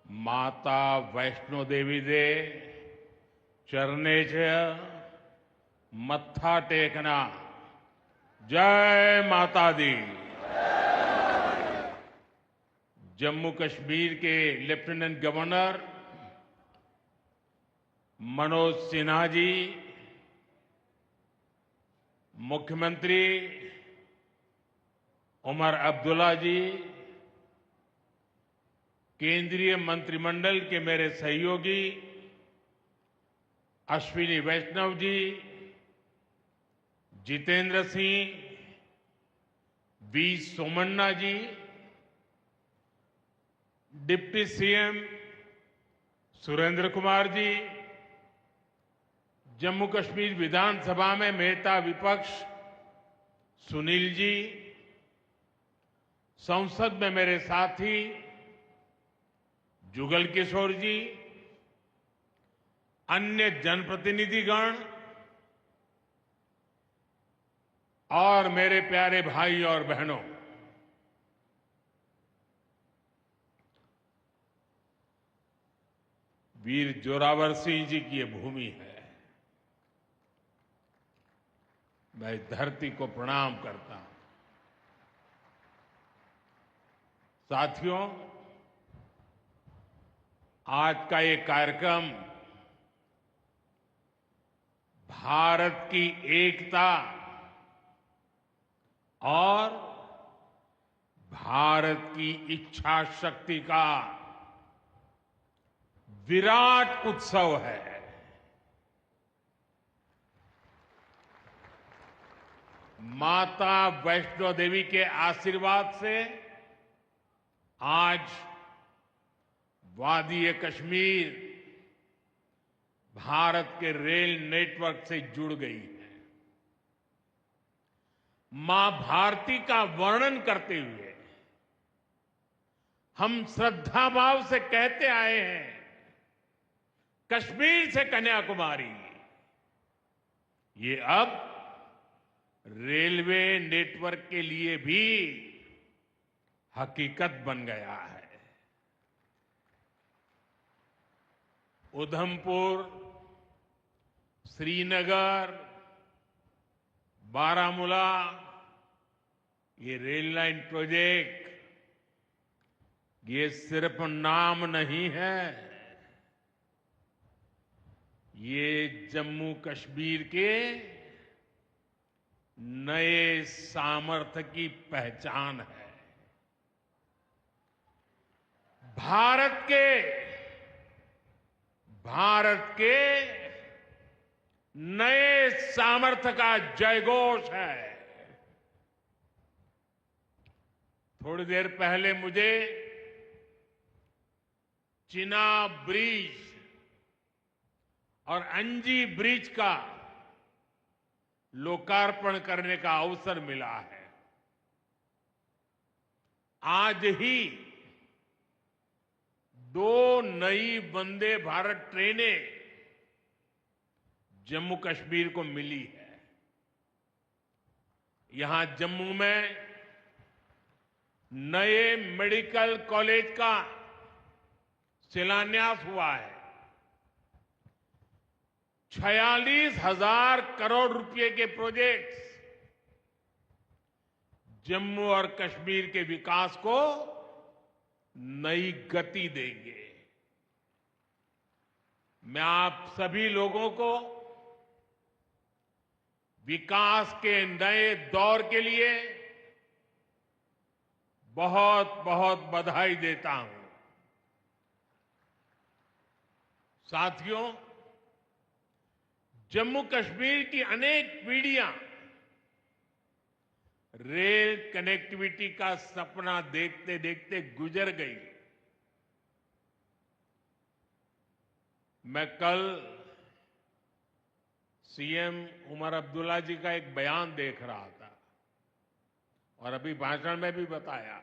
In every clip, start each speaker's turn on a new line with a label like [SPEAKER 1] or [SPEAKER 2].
[SPEAKER 1] माता वैष्णो देवी दे चरणे च मत्था टेकना। जय माता दी। जम्मू कश्मीर के लेफ्टिनेंट गवर्नर मनोज सिन्हा जी, मुख्यमंत्री उमर अब्दुल्ला जी, केंद्रीय मंत्रिमंडल के मेरे सहयोगी Ashwini Vaishnaw ji, Jitendra Singh, V Somanna ji, deputy CM Surendra Kumar ji, Jammu Kashmir विधानसभा में नेता विपक्ष सुनील जी, संसद में मेरे साथी जुगल किशोर जी, अन्य जनप्रतिनिधिगण और मेरे प्यारे भाई और बहनों, वीर जोरावर सिंह जी की ये भूमि है। मैं इस धरती को प्रणाम करता हूं। साथियों, आज का ये कार्यक्रम भारत की एकता और भारत की इच्छा शक्ति का विराट उत्सव है। माता वैष्णो देवी के आशीर्वाद से आज वादी कश्मीर भारत के रेल नेटवर्क से जुड़ गई है। मां भारती का वर्णन करते हुए हम श्रद्धा भाव से कहते आए हैं, कश्मीर से कन्याकुमारी। ये अब रेलवे नेटवर्क के लिए भी हकीकत बन गया है। उधमपुर, श्रीनगर, बारामूला, ये रेल लाइन प्रोजेक्ट ये सिर्फ नाम नहीं है, ये जम्मू कश्मीर के नए सामर्थ्य की पहचान है। भारत के नए सामर्थ्य का जयघोष है। थोड़ी देर पहले मुझे चिनाब ब्रिज और अंजी ब्रिज का लोकार्पण करने का अवसर मिला है। आज ही 2 नई वंदे भारत ट्रेनें जम्मू कश्मीर को मिली है। यहां जम्मू में नए मेडिकल कॉलेज का शिलान्यास हुआ है। 46,000 करोड़ रुपए के प्रोजेक्ट्स जम्मू और कश्मीर के विकास को नई गति देंगे। मैं आप सभी लोगों को विकास के नए दौर के लिए बहुत बहुत बधाई देता हूं। साथियों, जम्मू कश्मीर की अनेक पीढ़ियां रेल कनेक्टिविटी का सपना देखते देखते गुजर गई। मैं कल सीएम उमर अब्दुल्ला जी का एक बयान देख रहा था और अभी भाषण में भी बताया।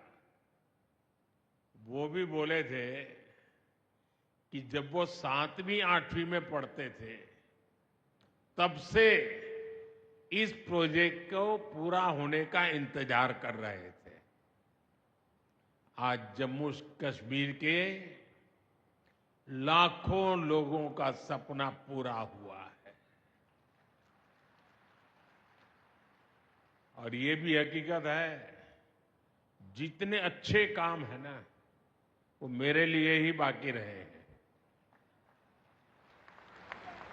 [SPEAKER 1] वो भी बोले थे कि जब वो 7वीं 8वीं में पढ़ते थे तब से इस प्रोजेक्ट को पूरा होने का इंतजार कर रहे थे। आज जम्मू कश्मीर के लाखों लोगों का सपना पूरा हुआ है। और ये भी हकीकत है, जितने अच्छे काम है ना, वो मेरे लिए ही बाकी रहे हैं।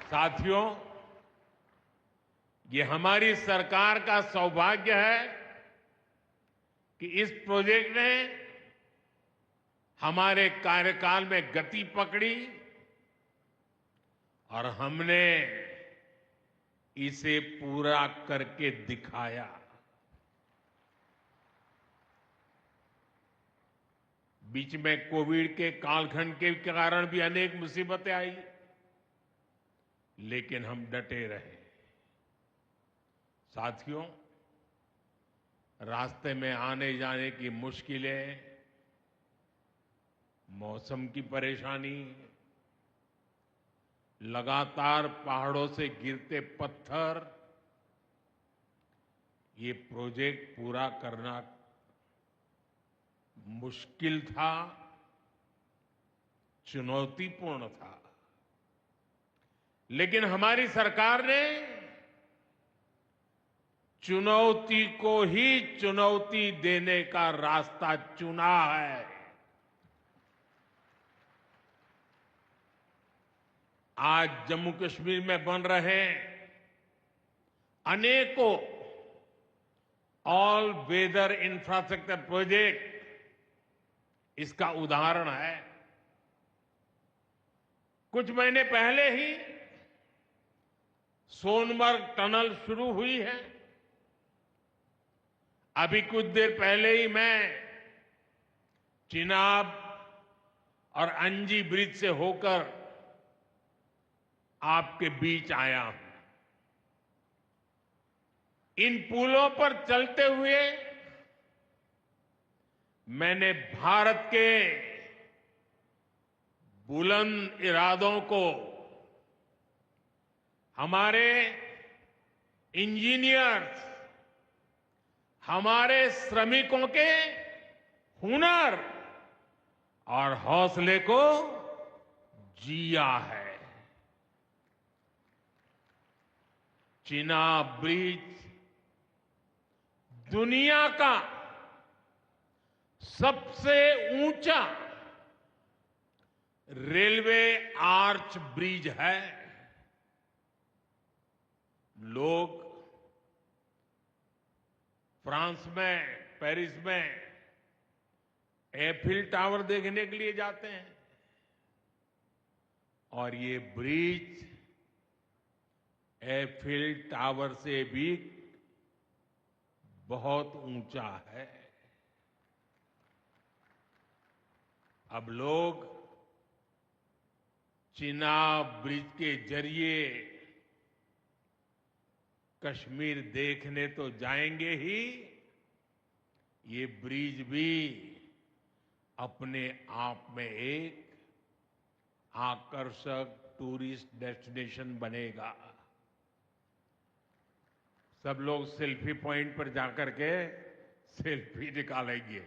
[SPEAKER 1] साथियों, ये हमारी सरकार का सौभाग्य है कि इस प्रोजेक्ट ने हमारे कार्यकाल में गति पकड़ी और हमने इसे पूरा करके दिखाया। बीच में कोविड के कालखंड के कारण भी अनेक मुसीबतें आई, लेकिन हम डटे रहे। साथियों, रास्ते में आने जाने की मुश्किलें, मौसम की परेशानी, लगातार पहाड़ों से गिरते पत्थर, ये प्रोजेक्ट पूरा करना मुश्किल था, चुनौतीपूर्ण था। लेकिन हमारी सरकार ने चुनौती को ही चुनौती देने का रास्ता चुना है। आज जम्मू कश्मीर में बन रहे अनेकों ऑल वेदर इंफ्रास्ट्रक्चर प्रोजेक्ट इसका उदाहरण है। कुछ महीने पहले ही सोनमर्ग टनल शुरू हुई है। अभी कुछ देर पहले ही मैं चिनाब और अंजी ब्रिज से होकर आपके बीच आया हूं। इन पुलों पर चलते हुए मैंने भारत के बुलंद इरादों को, हमारे इंजीनियर्स, हमारे श्रमिकों के हुनर और हौसले को जिया है। चिनाब ब्रिज दुनिया का सबसे ऊंचा रेलवे आर्च ब्रिज है। लोग फ्रांस में, पेरिस में एफिल टावर देखने के लिए जाते हैं, और ये ब्रिज एफिल टावर से भी बहुत ऊंचा है। अब लोग चिनाब ब्रिज के जरिए कश्मीर देखने तो जाएंगे ही, ये ब्रिज भी अपने आप में एक आकर्षक टूरिस्ट डेस्टिनेशन बनेगा। सब लोग सेल्फी पॉइंट पर जाकर के सेल्फी निकालेंगे।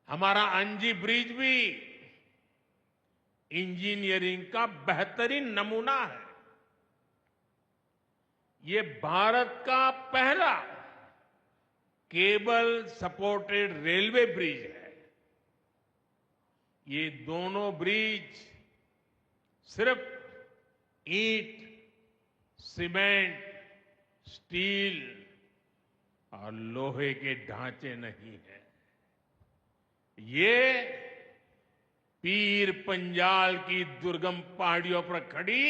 [SPEAKER 1] हमारा अंजी ब्रिज भी इंजीनियरिंग का बेहतरीन नमूना है। ये भारत का पहला केबल सपोर्टेड रेलवे ब्रिज है। ये दोनों ब्रिज सिर्फ ईंट, सीमेंट, स्टील और लोहे के ढांचे नहीं है। ये पीर पंजाल की दुर्गम पहाड़ियों पर खड़ी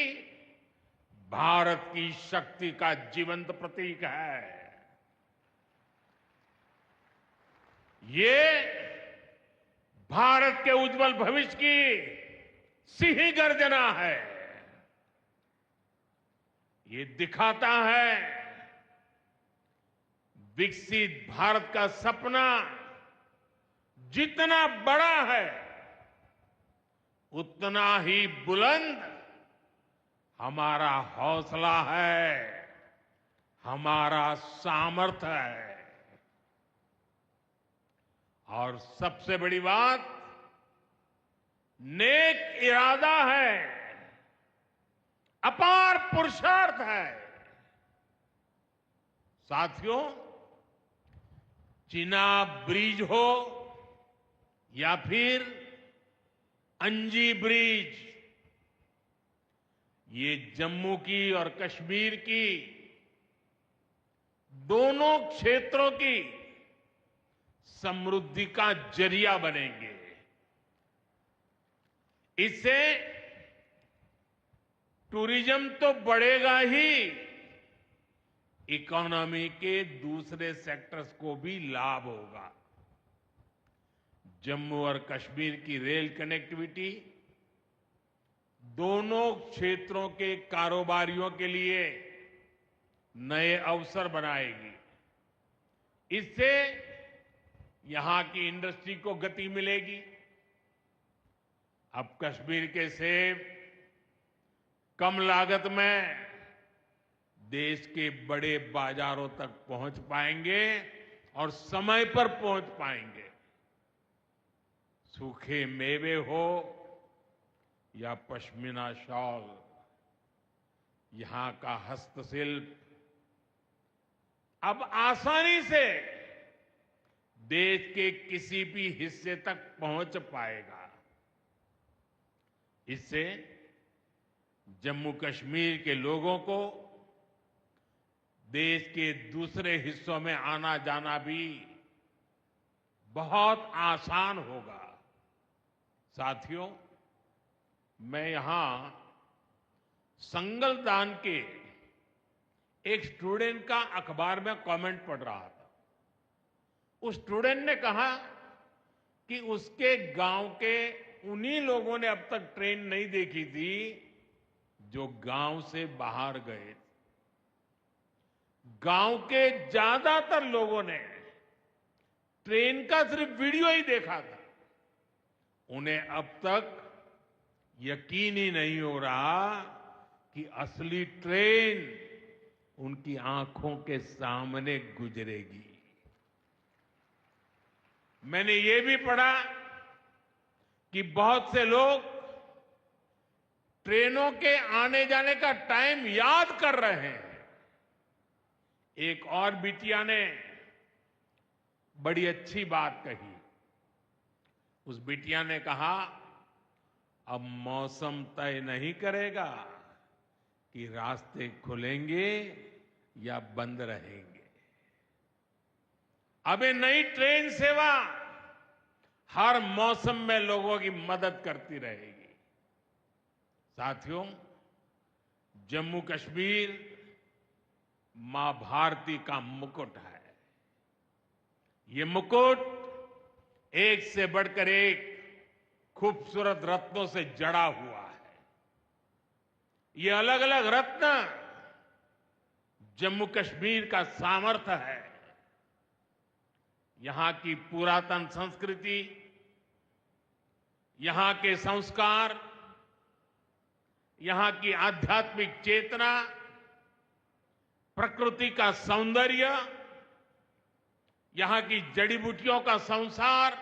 [SPEAKER 1] भारत की शक्ति का जीवंत प्रतीक है। ये भारत के उज्जवल भविष्य की सिंह गर्जना है। ये दिखाता है विकसित भारत का सपना जितना बड़ा है, उतना ही बुलंद हमारा हौसला है, हमारा सामर्थ्य है। और सबसे बड़ी बात, नेक इरादा है, अपार पुरुषार्थ है। साथियों, चिनाब ब्रिज हो या फिर अंजी ब्रिज, ये जम्मू की और कश्मीर की दोनों क्षेत्रों की समृद्धि का जरिया बनेंगे। इससे टूरिज्म तो बढ़ेगा ही, इकोनॉमी के दूसरे सेक्टर्स को भी लाभ होगा। जम्मू और कश्मीर की रेल कनेक्टिविटी दोनों क्षेत्रों के कारोबारियों के लिए नए अवसर बनाएगी। इससे यहां की इंडस्ट्री को गति मिलेगी। अब कश्मीर के सेब कम लागत में देश के बड़े बाजारों तक पहुंच पाएंगे और समय पर पहुंच पाएंगे। सूखे मेवे हो या पश्मीना शॉल, यहां का हस्तशिल्प अब आसानी से देश के किसी भी हिस्से तक पहुंच पाएगा। इससे जम्मू कश्मीर के लोगों को देश के दूसरे हिस्सों में आना जाना भी बहुत आसान होगा। साथियों, मैं यहां संगलदान के एक स्टूडेंट का अखबार में कमेंट पढ़ रहा था। उस स्टूडेंट ने कहा कि उसके गांव के उन्हीं लोगों ने अब तक ट्रेन नहीं देखी थी जो गांव से बाहर गए। गांव के ज्यादातर लोगों ने ट्रेन का सिर्फ वीडियो ही देखा था। उन्हें अब तक यकीन ही नहीं हो रहा कि असली ट्रेन उनकी आंखों के सामने गुजरेगी। मैंने ये भी पढ़ा कि बहुत से लोग ट्रेनों के आने जाने का टाइम याद कर रहे हैं। एक और बिटिया ने बड़ी अच्छी बात कही। उस बिटिया ने कहा, अब मौसम तय नहीं करेगा कि रास्ते खुलेंगे या बंद रहेंगे। अब ये नई ट्रेन सेवा हर मौसम में लोगों की मदद करती रहेगी। साथियों, जम्मू कश्मीर मां भारती का मुकुट है। ये मुकुट एक से बढ़कर एक खूबसूरत रत्नों से जड़ा हुआ है। ये अलग अलग रत्न जम्मू कश्मीर का सामर्थ्य है। यहां की पुरातन संस्कृति, यहां के संस्कार, यहां की आध्यात्मिक चेतना, प्रकृति का सौंदर्य, यहां की जड़ी बूटियों का संसार,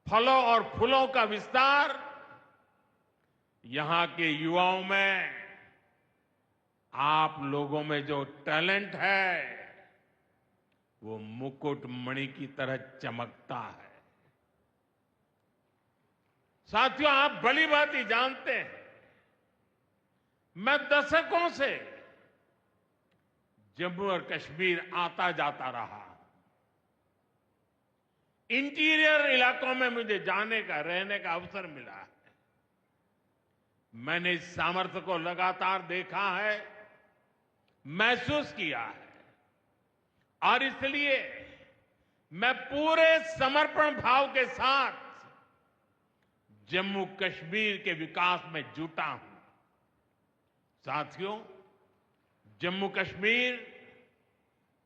[SPEAKER 1] फलों और फूलों का विस्तार, यहां के युवाओं में, आप लोगों में जो टैलेंट है वो मुकुट मणि की तरह चमकता है। साथियों, आप भली भांति जानते हैं, मैं दशकों से जम्मू और कश्मीर आता जाता रहा। इंटीरियर इलाकों में मुझे जाने का, रहने का अवसर मिला है। मैंने इस सामर्थ्य को लगातार देखा है, महसूस किया है, और इसलिए मैं पूरे समर्पण भाव के साथ जम्मू कश्मीर के विकास में जुटा हूं। साथियों, जम्मू कश्मीर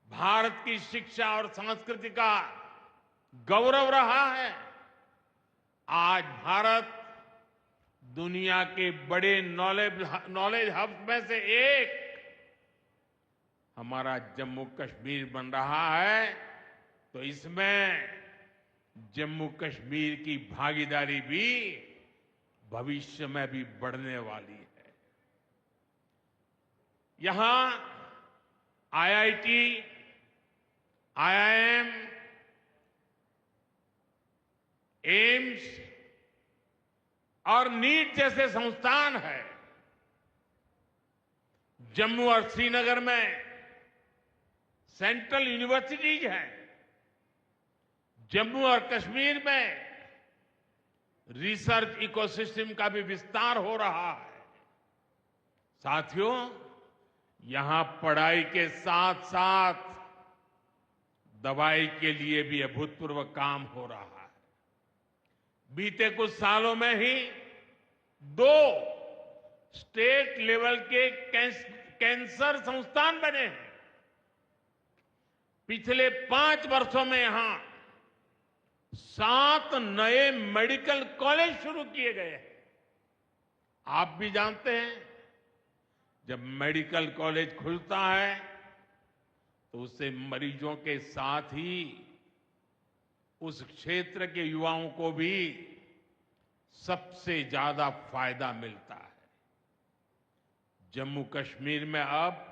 [SPEAKER 1] भारत की शिक्षा और संस्कृति का गौरव रहा है। आज भारत दुनिया के बड़े नॉलेज हब में से एक हमारा जम्मू कश्मीर बन रहा है, तो इसमें जम्मू कश्मीर की भागीदारी भी भविष्य में भी बढ़ने वाली है। यहां आईआईटी, आईआईएम, एम्स और नीट जैसे संस्थान है। जम्मू और श्रीनगर में सेंट्रल यूनिवर्सिटीज हैं। जम्मू और कश्मीर में रिसर्च इकोसिस्टम का भी विस्तार हो रहा है। साथियों, यहां पढ़ाई के साथ साथ दवाई के लिए भी अभूतपूर्व काम हो रहा है। बीते कुछ सालों में ही 2 स्टेट लेवल के कैंसर संस्थान बने हैं। पिछले 5 वर्षों में यहां 7 नए मेडिकल कॉलेज शुरू किए गए हैं। आप भी जानते हैं, जब मेडिकल कॉलेज खुलता है तो उससे मरीजों के साथ ही उस क्षेत्र के युवाओं को भी सबसे ज्यादा फायदा मिलता है। जम्मू कश्मीर में अब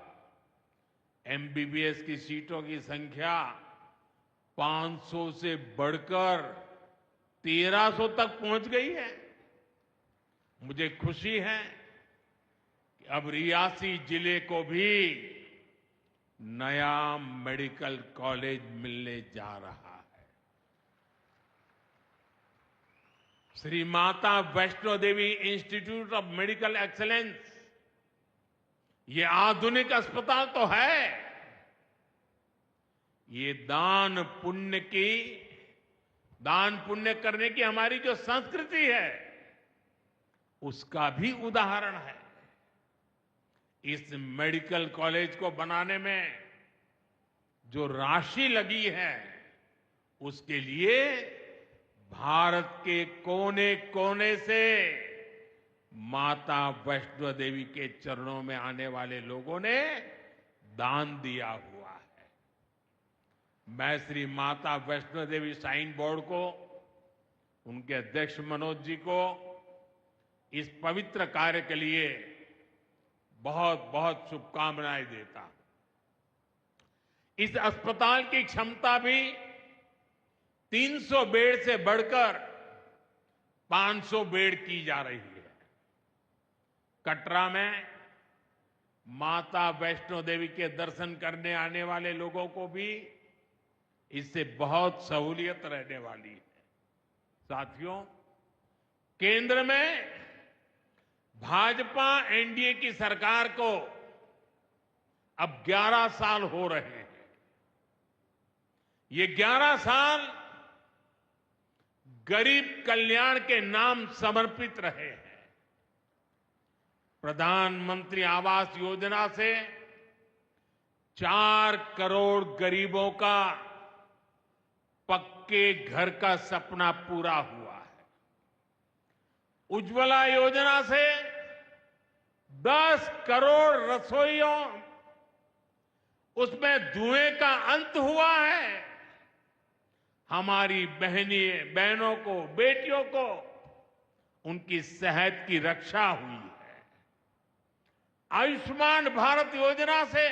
[SPEAKER 1] एमबीबीएस की सीटों की संख्या 500 से बढ़कर 1300 तक पहुंच गई है। मुझे खुशी है कि अब रियासी जिले को भी नया मेडिकल कॉलेज मिलने जा रहा है। Shri Mata Vaishno Devi institute of medical excellence, ये आधुनिक अस्पताल तो है, ये दान पुण्य करने की हमारी जो संस्कृति है उसका भी उदाहरण है। इस मेडिकल कॉलेज को बनाने में जो राशि लगी है उसके लिए भारत के कोने कोने से माता वैष्णो देवी के चरणों में आने वाले लोगों ने दान दिया हुआ है। मैं श्री माता वैष्णो देवी श्राइन बोर्ड को, उनके अध्यक्ष मनोज जी को इस पवित्र कार्य के लिए बहुत बहुत शुभकामनाएं देता हूं। इस अस्पताल की क्षमता भी 300 बेड से बढ़कर 500 बेड की जा रही है। कटरा में माता वैष्णो देवी के दर्शन करने आने वाले लोगों को भी इससे बहुत सहूलियत रहने वाली है। साथियों, केंद्र में भाजपा एनडीए की सरकार को अब 11 साल हो रहे हैं। ये 11 साल गरीब कल्याण के नाम समर्पित रहे हैं। प्रधानमंत्री आवास योजना से 4 करोड़ गरीबों का पक्के घर का सपना पूरा हुआ है। उज्ज्वला योजना से 10 करोड़ रसोइयों, उसमें धुएं का अंत हुआ है। हमारी बहनों को, बेटियों को उनकी सेहत की रक्षा हुई है। आयुष्मान भारत योजना से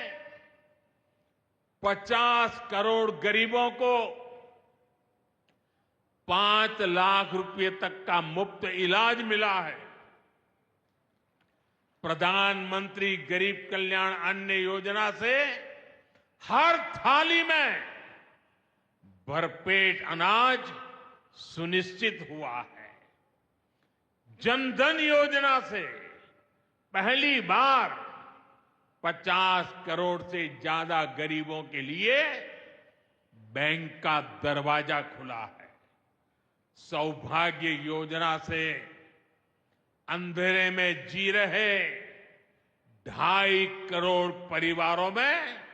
[SPEAKER 1] 50 करोड़ गरीबों को 5 लाख रुपए तक का मुफ्त इलाज मिला है। प्रधानमंत्री गरीब कल्याण अन्न योजना से हर थाली में भरपेट अनाज सुनिश्चित हुआ है। जनधन योजना से पहली बार 50 करोड़ से ज्यादा गरीबों के लिए बैंक का दरवाजा खुला है। सौभाग्य योजना से अंधेरे में जी रहे 2.5 करोड़ परिवारों में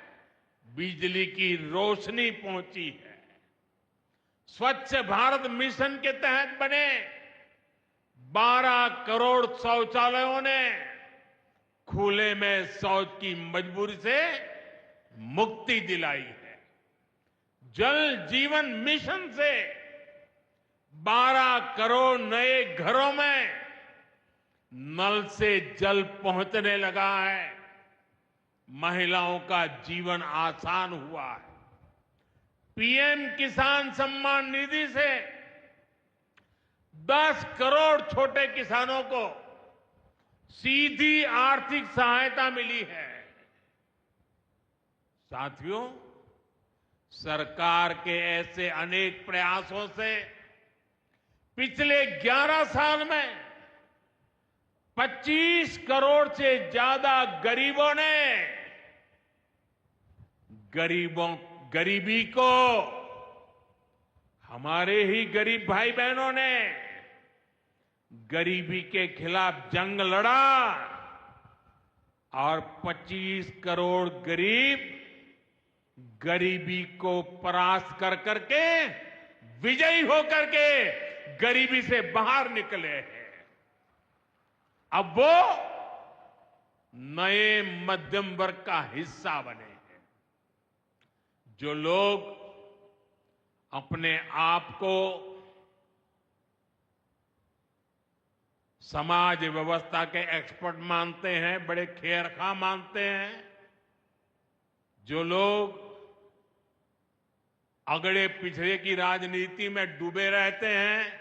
[SPEAKER 1] बिजली की रोशनी पहुंची है। स्वच्छ भारत मिशन के तहत बने 12 करोड़ शौचालयों ने खुले में शौच की मजबूरी से मुक्ति दिलाई है। जल जीवन मिशन से 12 करोड़ नए घरों में नल से जल पहुंचने लगा है। महिलाओं का जीवन आसान हुआ है। पीएम किसान सम्मान निधि से 10 करोड़ छोटे किसानों को सीधी आर्थिक सहायता मिली है। साथियों, सरकार के ऐसे अनेक प्रयासों से पिछले 11 साल में 25 करोड़ से ज्यादा गरीबों ने गरीबी को, हमारे ही गरीब भाई बहनों ने गरीबी के खिलाफ जंग लड़ा और 25 करोड़ गरीब गरीबी को परास्त कर करके, विजयी होकर के गरीबी से बाहर निकले हैं। अब वो नए मध्यम वर्ग का हिस्सा बने हैं। जो लोग अपने आप को समाज व्यवस्था के एक्सपर्ट मानते हैं, बड़े खेरखा मानते हैं, जो लोग अगड़े पिछड़े की राजनीति में डूबे रहते हैं,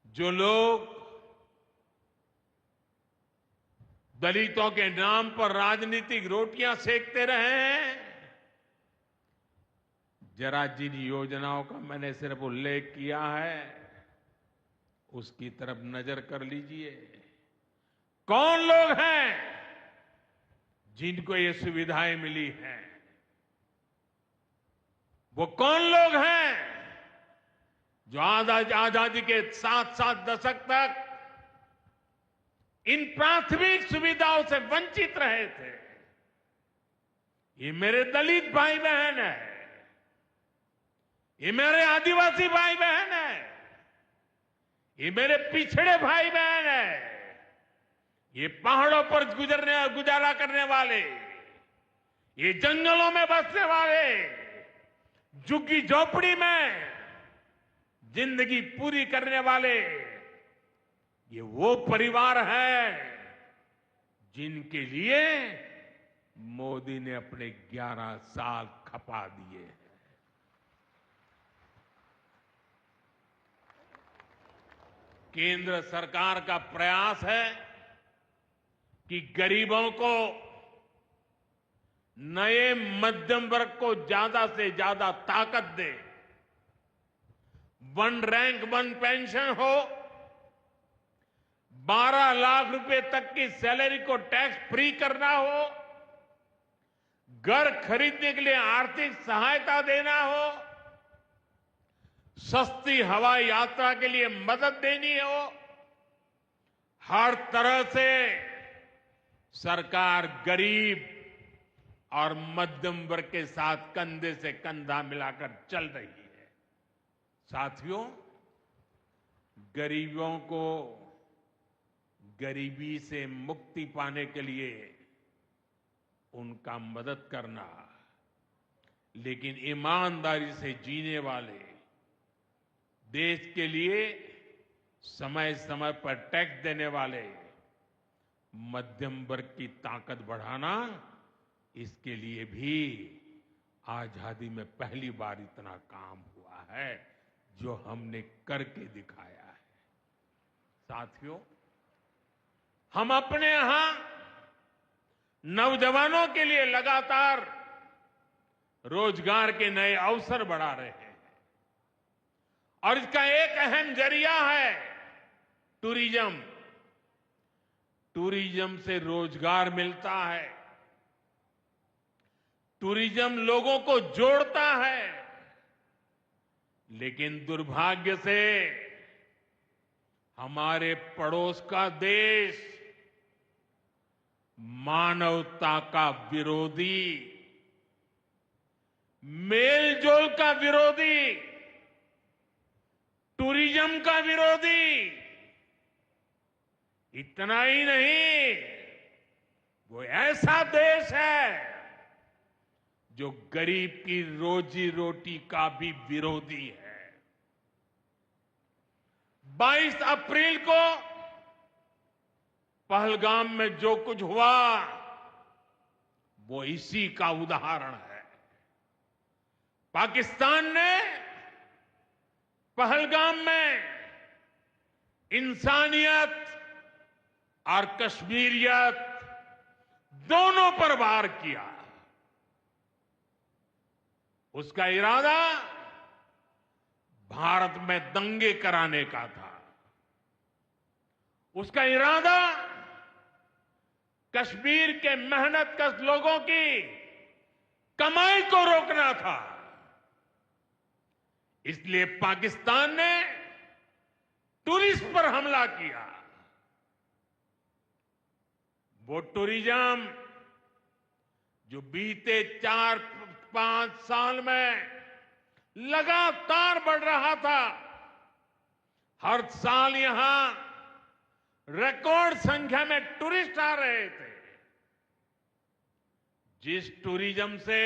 [SPEAKER 1] जो लोग दलितों के नाम पर राजनीतिक रोटियां सेकते रहे हैं, जरा जिन योजनाओं का मैंने सिर्फ उल्लेख किया है उसकी तरफ नजर कर लीजिए। कौन लोग हैं जिनको ये सुविधाएं मिली हैं? वो कौन लोग हैं जो आजादी के 7 दशक तक इन प्राथमिक सुविधाओं से वंचित रहे थे? ये मेरे दलित भाई बहन है, ये मेरे आदिवासी भाई बहन है, ये मेरे पिछड़े भाई बहन है, ये पहाड़ों पर गुजारा करने वाले, ये जंगलों में बसने वाले, झुग्गी झोपड़ी में जिंदगी पूरी करने वाले, ये वो परिवार है जिनके लिए मोदी ने अपने 11 साल खपा दिए हैं। केंद्र सरकार का प्रयास है कि गरीबों को, नए मध्यम वर्ग को ज्यादा से ज्यादा ताकत दे। 1 रैंक 1 पेंशन हो, 12 लाख रुपए तक की सैलरी को टैक्स फ्री करना हो, घर खरीदने के लिए आर्थिक सहायता देना हो, सस्ती हवाई यात्रा के लिए मदद देनी हो, हर तरह से सरकार गरीब और मध्यम वर्ग के साथ कंधे से कंधा मिलाकर चल रही है। साथियों, गरीबों को गरीबी से मुक्ति पाने के लिए उनका मदद करना, लेकिन ईमानदारी से जीने वाले, देश के लिए समय समय पर टैक्स देने वाले मध्यम वर्ग की ताकत बढ़ाना, इसके लिए भी आजादी में पहली बार इतना काम हुआ है जो हमने करके दिखाया है। साथियों, हम अपने यहां नौजवानों के लिए लगातार रोजगार के नए अवसर बढ़ा रहे हैं और इसका एक अहम जरिया है टूरिज्म। टूरिज्म से रोजगार मिलता है, टूरिज्म लोगों को जोड़ता है, लेकिन दुर्भाग्य से हमारे पड़ोस का देश मानवता का विरोधी, मेलजोल का विरोधी, टूरिज्म का विरोधी, इतना ही नहीं, वो ऐसा देश है जो गरीब की रोजी रोटी का भी विरोधी है। 22 अप्रैल को पहलगाम में जो कुछ हुआ वो इसी का उदाहरण है। पाकिस्तान ने पहलगाम में इंसानियत और कश्मीरियत दोनों पर वार किया। उसका इरादा भारत में दंगे कराने का था। उसका इरादा कश्मीर के मेहनतकश लोगों की कमाई को रोकना था। इसलिए पाकिस्तान ने टूरिस्ट पर हमला किया। वो टूरिज्म जो बीते 4-5 साल में लगातार बढ़ रहा था, हर साल यहां रिकॉर्ड संख्या में टूरिस्ट आ रहे थे। जिस टूरिज्म से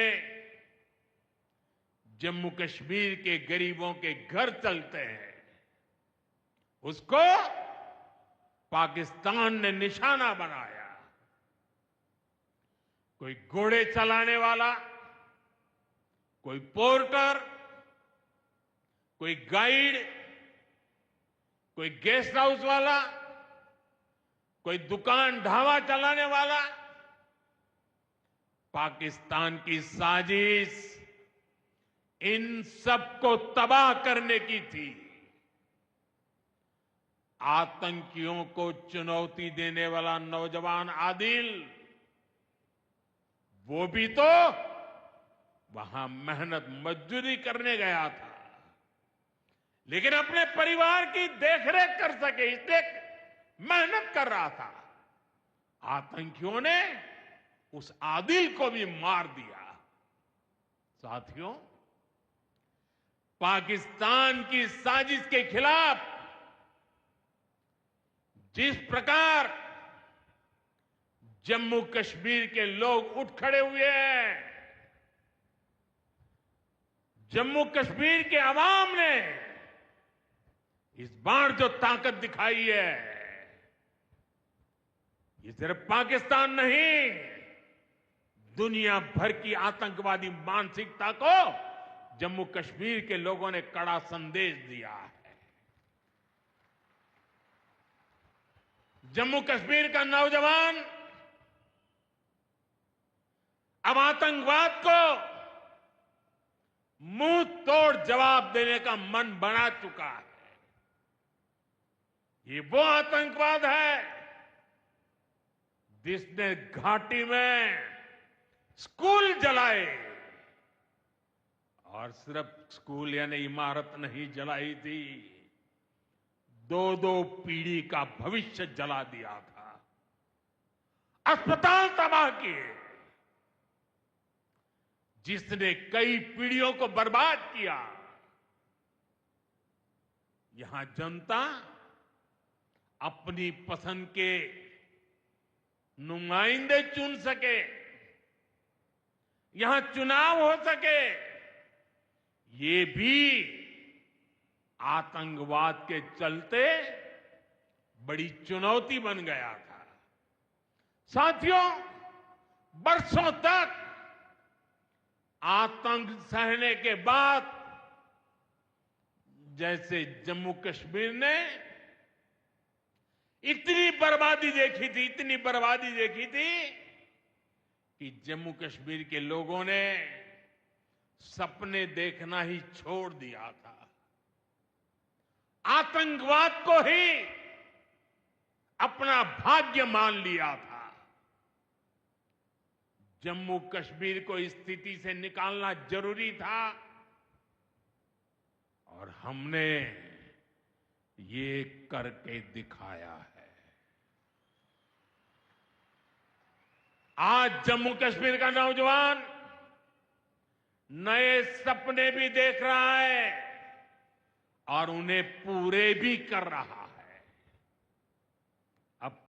[SPEAKER 1] जम्मू कश्मीर के गरीबों के घर चलते हैं, उसको पाकिस्तान ने निशाना बनाया। कोई घोड़े चलाने वाला, कोई पोर्टर, कोई गाइड, कोई गेस्ट हाउस वाला, कोई दुकान ढाबा चलाने वाला, पाकिस्तान की साजिश इन सबको तबाह करने की थी। आतंकियों को चुनौती देने वाला नौजवान आदिल, वो भी तो वहां मेहनत मजदूरी करने गया था, लेकिन अपने परिवार की देखरेख कर सके इसलिए मेहनत कर रहा था। आतंकियों ने उस आदिल को भी मार दिया। साथियों, पाकिस्तान की साजिश के खिलाफ जिस प्रकार जम्मू कश्मीर के लोग उठ खड़े हुए हैं, जम्मू कश्मीर के अवाम ने इस बार जो ताकत दिखाई है, ये सिर्फ पाकिस्तान नहीं, दुनिया भर की आतंकवादी मानसिकता को जम्मू कश्मीर के लोगों ने कड़ा संदेश दिया है। जम्मू कश्मीर का नौजवान अब आतंकवाद को मुंह तोड़ जवाब देने का मन बना चुका है। ये वो आतंकवाद है जिसने घाटी में स्कूल जलाए, और सिर्फ स्कूल यानी इमारत नहीं जलाई थी, 2-2 पीढ़ी का भविष्य जला दिया था, अस्पताल तबाह किए, जिसने कई पीढ़ियों को बर्बाद किया। यहां जनता अपनी पसंद के नुमाइंदे चुन सके, यहां चुनाव हो सके, ये भी आतंकवाद के चलते बड़ी चुनौती बन गया था। साथियों, बरसों तक आतंक सहने के बाद जैसे जम्मू कश्मीर ने इतनी बर्बादी देखी थी, इतनी बर्बादी देखी थी कि जम्मू कश्मीर के लोगों ने सपने देखना ही छोड़ दिया था। आतंकवाद को ही अपना भाग्य मान लिया था। जम्मू कश्मीर को इस स्थिति से निकालना जरूरी था, और हमने ये करके दिखाया है। आज जम्मू कश्मीर का नौजवान नए सपने भी देख रहा है और उन्हें पूरे भी कर रहा है। अब